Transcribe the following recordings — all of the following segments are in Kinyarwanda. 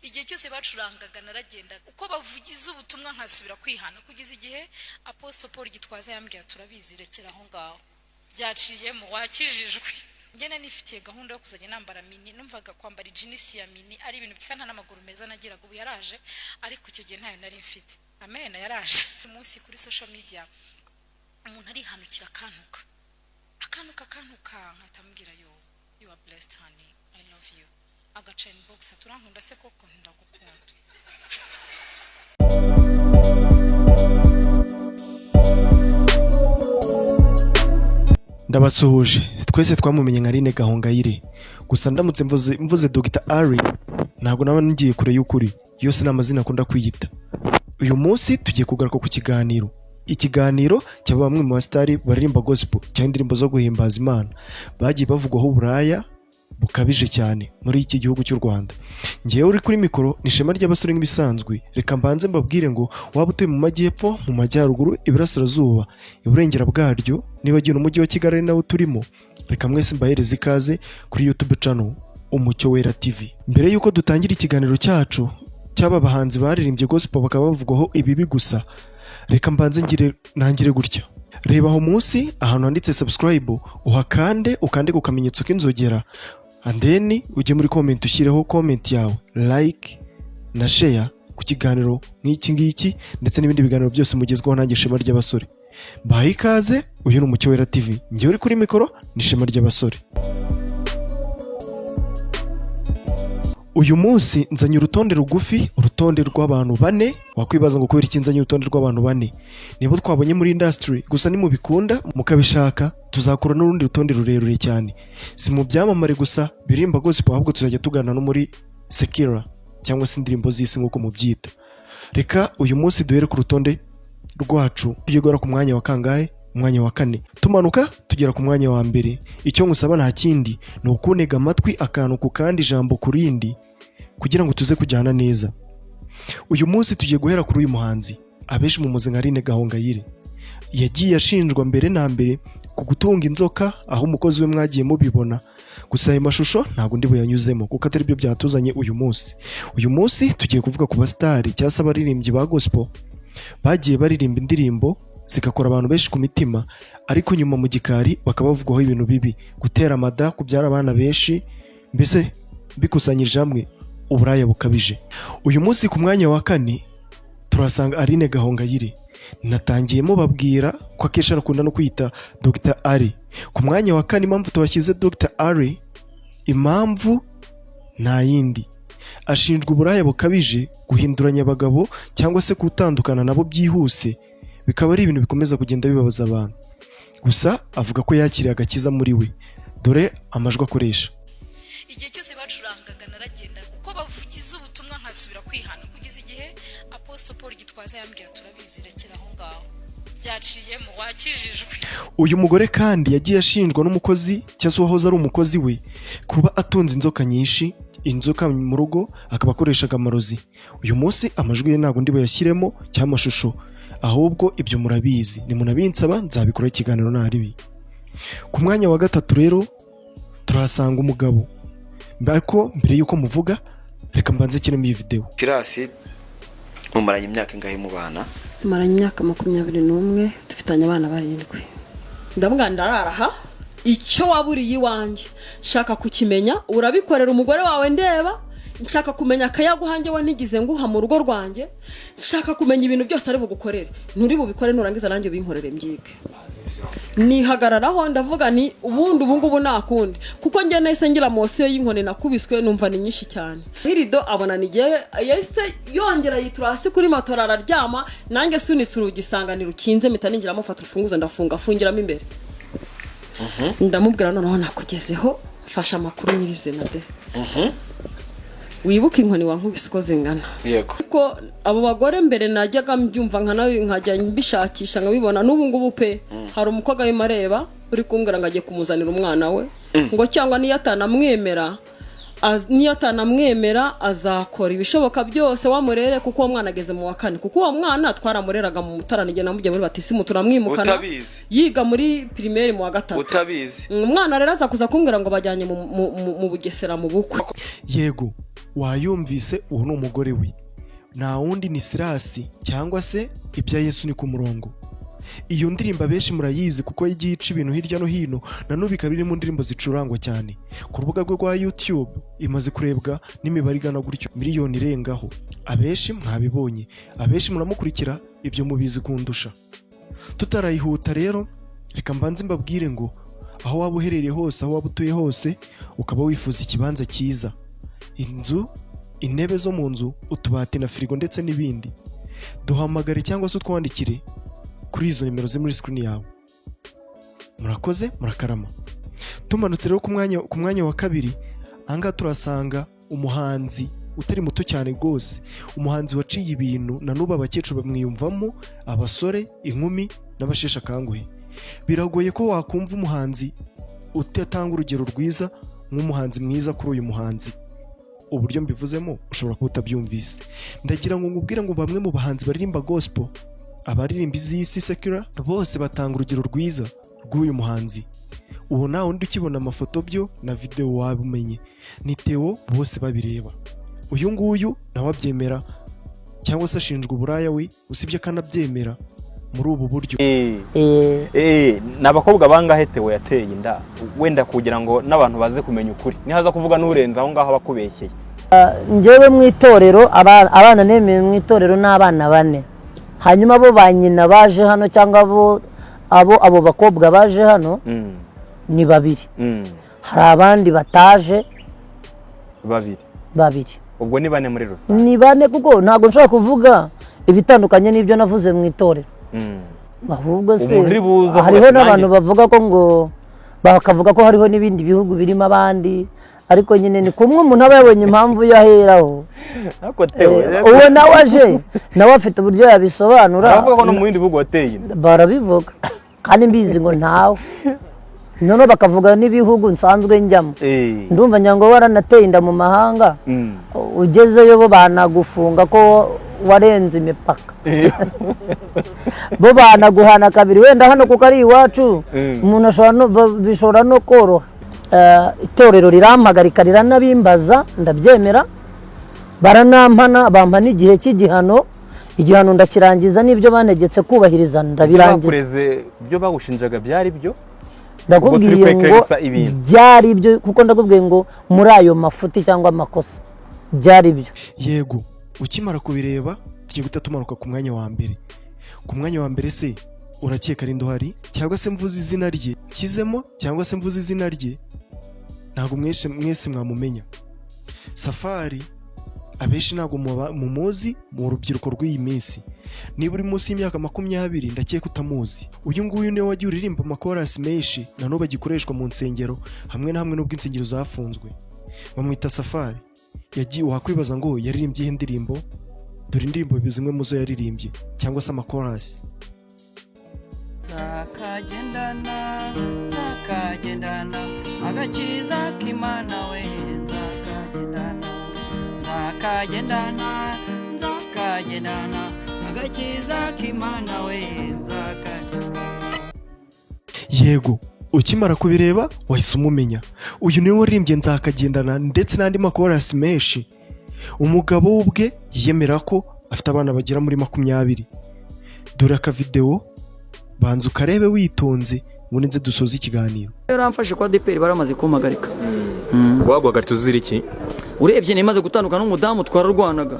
igihe cyose bacurangaga naragenda uko bavugize ubutumwa nkasubira kwihana kugeza igihe Apostle Paul Gitwaza yambwiye turabizi rekera aho ngaho byaciyemo wakijijwe ngene nifitiye gahunda yo kuzajya nambara mini numvaga kwambara jeans ya mini ari ibintu bikana n'amaguru meza nagiraga ubu yaraje ariko icyo gihe ntayo nari mfite amen yaraje umunsi kuri social media umuntu ari hanukira akanuka nkatamubwira yo you are blessed honey I love you agaca inbox turankunda se koko ndagukunda ndabasuhuje twese twamumenye nka Aline Gahongayire gusa ndamutse mvuze Dr. Ari ntabwo naba ngiye kure y'ukuri yose n'amazina akunda kwiyita. Uyu munsi tugiye kugaruka ku ikiganiro cy'aba bamwe mu bastari baririmba gospel cyangwa indirimbo zo guhimbaza Imana bagiye bavugwaho uburaya bukabije cyane muri iki gihugu cy'u Rwanda. Ngiye uri kuri mikoro ni Shema ry'abasore nk'ibisanzwe, reka mbanze mbabwire ngo waba utuye mu majyepfo, mu majyaruguru, iburasirazuba, iburengera bwaryo, nibagiwe umujyi wa Kigali ari nawo turimo, reka mwese mbahereze ikaze kuri YouTube channel Umucyo Wera TV. Mbere yuko dutangira ikiganiro cyacu cy'aba bahanzi baririmbye gospel bakaba bavugwaho ibibi gusa, reka mbanze nangire gutya. Reba aho munsi ahantu handitse subscribe, ukande ku kamenyetso k'inzogera, and then ujye muri comment ushyireho comment yawe, like na share ku kiganiro nk'iki ngiki ndetse n'ibindi biganiro byose mugezweho nanjye Shema ry'abasore. Bahe ikaze, uyu ni Umucyo Wera TV. Ngiye uri kuri mikoro ni Shema ry'abasore. Uyu munsi nzanye urutonde rugufi, urutonde rw'abantu 4. Wakwibaza ngo kubera iki nzanye urutonde rw'abantu 4? Nibo twabonye muri industry, gusa nimubikunda mukabishaka tuzakora n'urundi rutonde rurerure cyane. Si mu byamamare gusa birimba gospel, ahubwo tuzajya tugana no muri secular cyangwa se indirimbo z'isi nk'uko mubyita. Reka uyu munsi duhere ku rutonde rwacu, tugera ku mwanya wa kangahe? Umwanya wa 4. Tumanuka tugera ku mwanya wa 2. Icyo ngusaba nta kindi ni ukunega amatwi akantu ku kandi ijambo kurindi kugira ngo tuze kujyana neza. Uyu munsi tugiye guhera kuri uyu muhanzi abeshi mu muzi nka Aline Gahongayire. Yagiye ashinjwa mbere na mbere ku gutunga inzoka, aho umukozi we mwagiye mubibona, gusa ayo mashusho ntabwo ndi buyanyuzemo kuko atari byo byatuzanye uyu munsi. Uyu munsi tugiye kuvuga ku bastari cyangwa se abaririmbyi ba gospel bagiye baririmba indirimbo zigakora abantu benshi ku mitima, ariko nyuma mu gikari bakaba bavugwaho ibintu bibi, gutera amada, kubyara abana benshi, mbese bikusanyirije hamwe uburaya bukabije. Uyu munsi ku mwanya wa 4 turasanga Aline Gahongayire. Natangiyemo babwira ko akesha akunda no kwita Dr. Ari. Ku mwanya wa 4 impamvu tubashyize Dr. Ari, impamvu nta yindi, ashinjwa uburaya bukabije, guhinduranya abagabo cyangwa se gutandukana nabo byihuse, bikaba ari ibintu bikomeza kugenda bibabaza abantu. Gusa avuga ko yakiriye agakiza muri we. Dore amajwi akoresha. Igihe cyose bacurangaga naragenda uko bavugize ubutumwa nkasubira kwihana kugeza igihe Apostle Paul Gitwaza yambwiye turabizi rekera aho ngaho byaciyemo wakijijwe. Uyu mugore kandi yagiye ashinjwa n'umukozi cyangwa wahoze ari umukozi we kuba atunze inzoka nyinshi, inzoka mu rugo akaba akoreshaga amarozi. Uyu munsi amajwi ye ntabwo ndi bayashyiremo cyangwa amashusho, ahubwo ibyo murabizi, ni munabinsaba nzabikora ikiganiro naribi. Ku mwanya wa 3 rero turahasanga umugabo. Ariko mbere yuko muvuga reka mbanze kiremo iyi video. Kirasi mumaranye imyaka ingahe mu bana? Maranye imyaka 21, dufitanye abana 7. Ndamubwira ndararaha icyo waburiye iwanjye shaka kukimenya, urabikorera umugore wawe ndeba, nshaka kumenya akayaguhange wa ntigize nguha mu rugo rwanjye, nshaka kumenya ibintu byose ari bugukorere, nturi bubikore nurangiza nanjye binkorere mbyige. Nihagararaho ndavuga ni ubundi ubungubu nakundi kuko njye nahise ngira mosiyo y'inkone nakubiswe numva ni nyinshi cyane. Hirido abona nigiye yahise yongera yitura hasi kuri matora araryama, nanjye sunitse urugi isanganiro kinze mpita ninjiramo mfata urufunguzo ndafungiramo imbere. Ndamubwira noneho nakugezeho fasha amakuru nyirizina de. Wibuka inkoni wankubise uko zingana. Yego. Kuko abo bagore mbere najyaga mbyumva nkajya mbishakisha nkabibona n'ubu ngubu pe. Hari umukobwa w'imareba uri kumbwira ngo agiye kumuzanira umwana we, ngo cyangwa niyo atanamwemera niyo atanamwemera azakora ibishoboka byose wamurere kuko uwo mwana ageze mu wa 4 kuko uwo mwana twaramureraga mu Mutarane igihe namujye muri batisimu turamwimukana yiga muri primaire mu wa 3 utabizi umwana rero azakuza kumbwira ngo bajyanye mu Bugesera mu bukwe. Yego wayumvise uwo ni umugore we, nta wundi ni Sirasi cyangwa se ibya Yesu ni ku murongo. Iyo ndirimbo benshi murayizi kuko yagiye ica ibintu hirya no hino, nanubu ikaba iri mu ndirimbo zicurangwa cyane ku rubuga rwe rwa YouTube. Imaze kurebwa n'imibare igana gutyo miliyoni irengaho. Abenshi mwabibonye, abenshi muramukurikira, ibyo mubizi kundusha. Tutarayihuta rero, reka mbanze mbabwire ngo aho waba uherereye hose, aho waba utuye hose, ukaba wifuza ikibanza cyiza, inzu, intebe zo mu nzu, utubati na firigo ndetse n'ibindi, duhamagare cyangwa se utwandikire kuri izo nimero ziri muri screen yawe. Murakoze, murakarama. Tumanutse rero ku mwanya wa 2, anga turasanga umuhanzi utari muto cyane rwose, umuhanzi waciye ibintu na nuba abakecuru bamwiyumvamo, abasore, inkumi n'abashesha kanguhe. Biragoye ko wakumva umuhanzi utatanga urugero rwiza nk'umuhanzi mwiza kuri uyu muhanzi. Uburyo mbivuzemo ushobora kuba utabyumvise. Ndagira ngo ngubwire ngo bamwe mu bahanzi baririmba gospel, abaririmba iz'isi secular, bose batanga urugero rwiza rw'uyu muhanzi. Uwo nawe undi ukibona amafoto byo na video wabumenye ni Theo, bose babireba. Uyu nguyu nawe abyemera cyangwa se ashinjwa uburaya we, usibye kanabyemera muri ubu buryo. N'abakobwa bangahe Theo yateye inda, wenda kugira ngo n'abantu baze kumenya ukuri, nihaza kuvuga n'urenza aho ngaho bakubeshyeye. Njyewe mu itorero abana nemeye mu itorero n'abana 4, hanyuma bo banyina baje hano cyangwa abo bakobwa baje hano ni 2. Hari abandi bataje 2. Ubwo ni 4 muri rusange. Ni 4 kuko ntago nshaka kuvuga ibitandukanye n'ibyo navuze mu itorero. Ahubwo se hariho n'abantu bavuga ko ngo bakavuga ko hariho n'ibindi bihugu birimo abandi, ariko nyine ni kumwe umuntu aba yabonye impamvu yaheraho. Uwo nawe aje nawe afite uburyo yabisobanura. Bavuga ko no mu bindi bihugu wateye inda. Barabivuga kandi mbizi ngo ntawe. None bakavuga n'ibihugu nsanzwe njyamo. Ndumva nyango waranateye inda mu mahanga. Ugezeyo bo banagufunga ko warenze imipaka. Bo banaguhana 2 wenda hano kuko ari iwacu umuntu bishobora no koroha. Itorero rirampagarika riranabimbaza, ndabyemera, baranampana, bampa n'igihe cy'igihano, igihano ndakirangiza n'ibyo banegetse kubahiriza ndabirangiza. Byo bagushinjaga byari byo? Ndakubwiye ngo byari byo kuko ndakubwiye ngo muri ayo mafuti cyangwa amakosa byari byo. Yego, ukimara kubireba tugiye guta tumanuka ku mwanya wa 1. Ku mwanya wa 1 se urakeka ari ndohari cyangwa se mvuze izina rye kizemo cyangwa se mvuze izina rye ntago mwese mwamumenya. Safari abenshi ntago mumuzi mu rubyiruko rw'iyi minsi. Niba uri munsi y'imyaka 20 ndakeka utamuzi. Uyu nguyu niwe wagiye uririmba amakorasi menshi na no bagikoreshwa mu nsengero hamwe na hamwe n'ubwo insengero zafunzwe. Bamwita Safari. Yagiye wakwibaza ngo yaririmbye indirimbo, dore indirimbo bizimwe muzo yaririmbye cyangwa se amakorasi. Zakagendana agakiza k'Imana we, zakagendana agakiza k'Imana we, Yego, ukimara kubireba wahise umumenya. Uyu niwe waririmbye Nzakagendana ndetse n'andi makorasi menshi. Umugabo ubwe yemera ko afite abana bagera muri 20. Dore aka video banza ukarebe witonze ngo nze dusoza ikiganiro. Yaramfashe kwa DPR baramaze kumpagarika. Wagwagarita uzira iki? Urebye nimaze gutandukana n'umudamu twararwanaga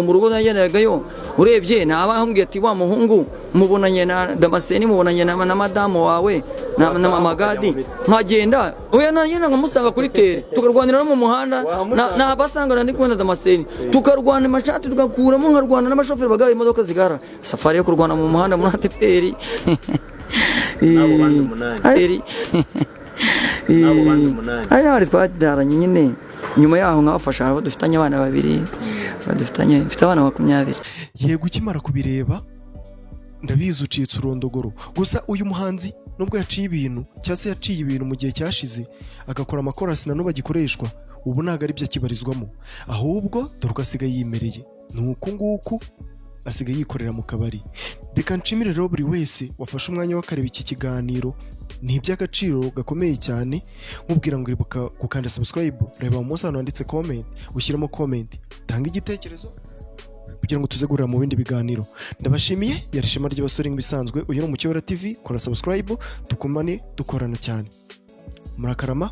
mu rugo nagenagayo. Urebye nabahambwiye ati wa muhungu mubonanye na Damascene, mubonanye na madamu wawe na mama Gadi, nkagenda oya nanyina ngamusanga kuri tere tukarwanira no mu muhanda na basangana ndi kubona Damascene, tukarwana amashati tugakuramo, nkarwana n'abashoferi bagaye imodoka zigara. Safari yo kurwana mu muhanda muri ATPR. Nabo bandi 8. Ari nabari twadaranye nyine. Nyuma yaho nkafasha abo dufitanye abana 2, mfite abana 20. Yego, ukimara kubireba ndabizi ucitse urondogoro. Gusa uyu muhanzi nubwo yaciye ibintu cyase yaciye ibintu mu gihe cyashize agakora amakorasi na no bagikoreshwa, ubu ntabwo ari byo akibarizwamo, ahubwo dore uko asigaye yimereye ni uku nguku asigaye yikorera mu kabari. Reka nshimire rero buri wese wafashe umwanya wakareba iki kiganiro, ni iby'agaciro gakomeye cyane. nkubwira ngo ibuka gukanda subscribe, reba munsi hano handitse comment, ushyiramo comment, tanga igitekerezo kugira ngo tuze guhurira mu bindi biganiro. Ndabashimiye, yari Ishema ry'Abasore nk'ibisanzwe, uyu ni Umucyo TV, kora subscribe, tukumane dukorana cyane. Murakarama.